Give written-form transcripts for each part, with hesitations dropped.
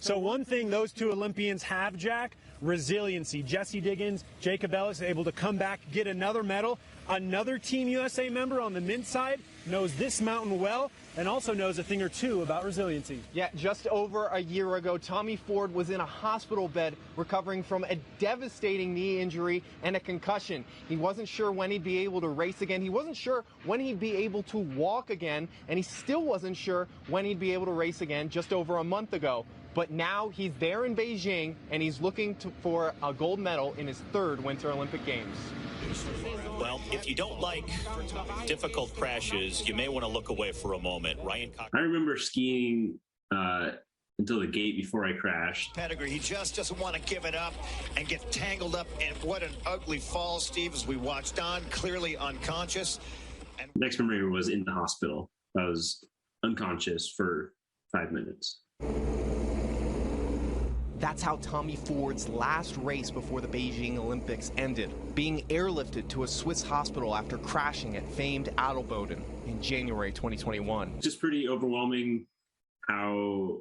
So one thing those two Olympians have, Jack, resiliency. Jesse Diggins, Jacob Ellis able to come back, get another medal. Another Team USA member on the men's side knows this mountain well and also knows a thing or two about resiliency. Yeah, just over a year ago, Tommy Ford was in a hospital bed recovering from a devastating knee injury and a concussion. He wasn't sure when he'd be able to race again. He wasn't sure when he'd be able to walk again, and he still wasn't sure when he'd be able to race again just over a month ago. But now he's there in Beijing, and he's looking for a gold medal in his third Winter Olympic Games. Well, if you don't like difficult crashes, you may want to look away for a moment. I remember skiing until the gate before I crashed. Pedigree, he just doesn't want to give it up and get tangled up in what an ugly fall, Steve, as we watched on, clearly unconscious. And Next memory was in the hospital. I was unconscious for 5 minutes. That's how Tommy Ford's last race before the Beijing Olympics ended, being airlifted to a Swiss hospital after crashing at famed Adelboden in January 2021. Just pretty overwhelming how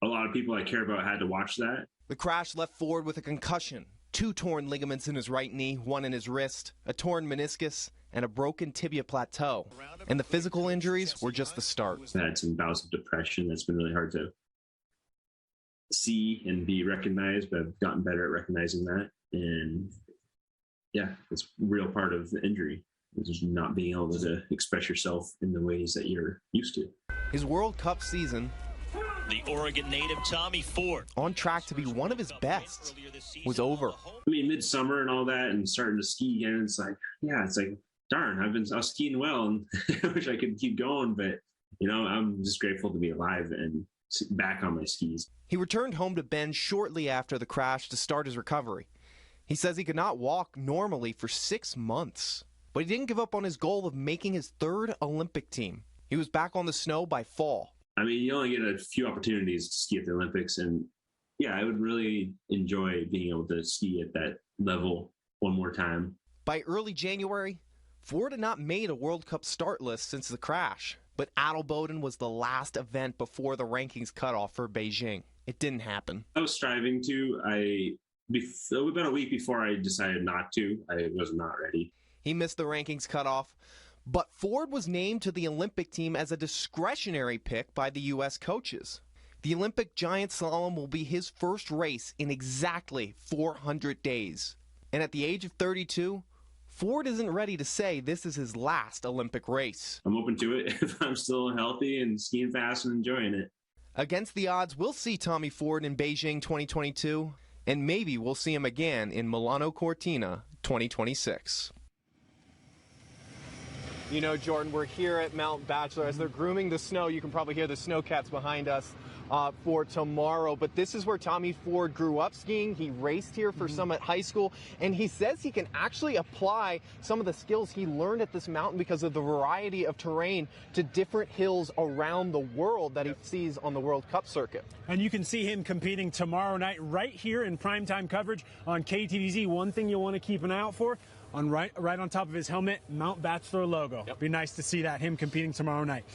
a lot of people I care about had to watch that. The crash left Ford with a concussion, 2 torn ligaments in his right knee, 1 in his wrist, a torn meniscus, and a broken tibia plateau. And the physical injuries were just the start. I had some bouts of depression that's been really hard to see and be recognized, but I've gotten better at recognizing that. And yeah, it's a real part of the injury. It's just not being able to express yourself in the ways that you're used to. His World Cup season, The Oregon native Tommy Ford, on track to be one of his best, was over. I mean, midsummer and all that and starting to ski again, it's like, darn, I was skiing well and I wish I could keep going, but you know, I'm just grateful to be alive and back on my skis. He returned home to Bend shortly after the crash to start his recovery. He says he could not walk normally for 6 months, but he didn't give up on his goal of making his third Olympic team. He was back on the snow by fall. I mean, you only get a few opportunities to ski at the Olympics, and yeah, I would really enjoy being able to ski at that level one more time. By early January, Ford had not made a World Cup start list since the crash, but Adelboden was the last event before the rankings cutoff for Beijing. It didn't happen. I was striving to. About a week before I decided not to, I was not ready. He missed the rankings cutoff, but Ford was named to the Olympic team as a discretionary pick by the U.S. coaches. The Olympic giant slalom will be his first race in exactly 400 days. And at the age of 32, Ford isn't ready to say this is his last Olympic race. I'm open to it if I'm still healthy and skiing fast and enjoying it. Against the odds, we'll see Tommy Ford in Beijing 2022, and maybe we'll see him again in Milano Cortina 2026. You know, Jordan, we're here at Mount Bachelor. As they're grooming the snow, you can probably hear the snowcats behind us for tomorrow. But this is where Tommy Ford grew up skiing. He raced here for Summit High School, and he says he can actually apply some of the skills he learned at this mountain because of the variety of terrain to different hills around the world that he sees on the World Cup circuit. And you can see him competing tomorrow night right here in primetime coverage on KTVZ. One thing you'll want to keep an eye out for, right on top of his helmet, Mount Bachelor logo. Be nice to see that, him competing tomorrow night.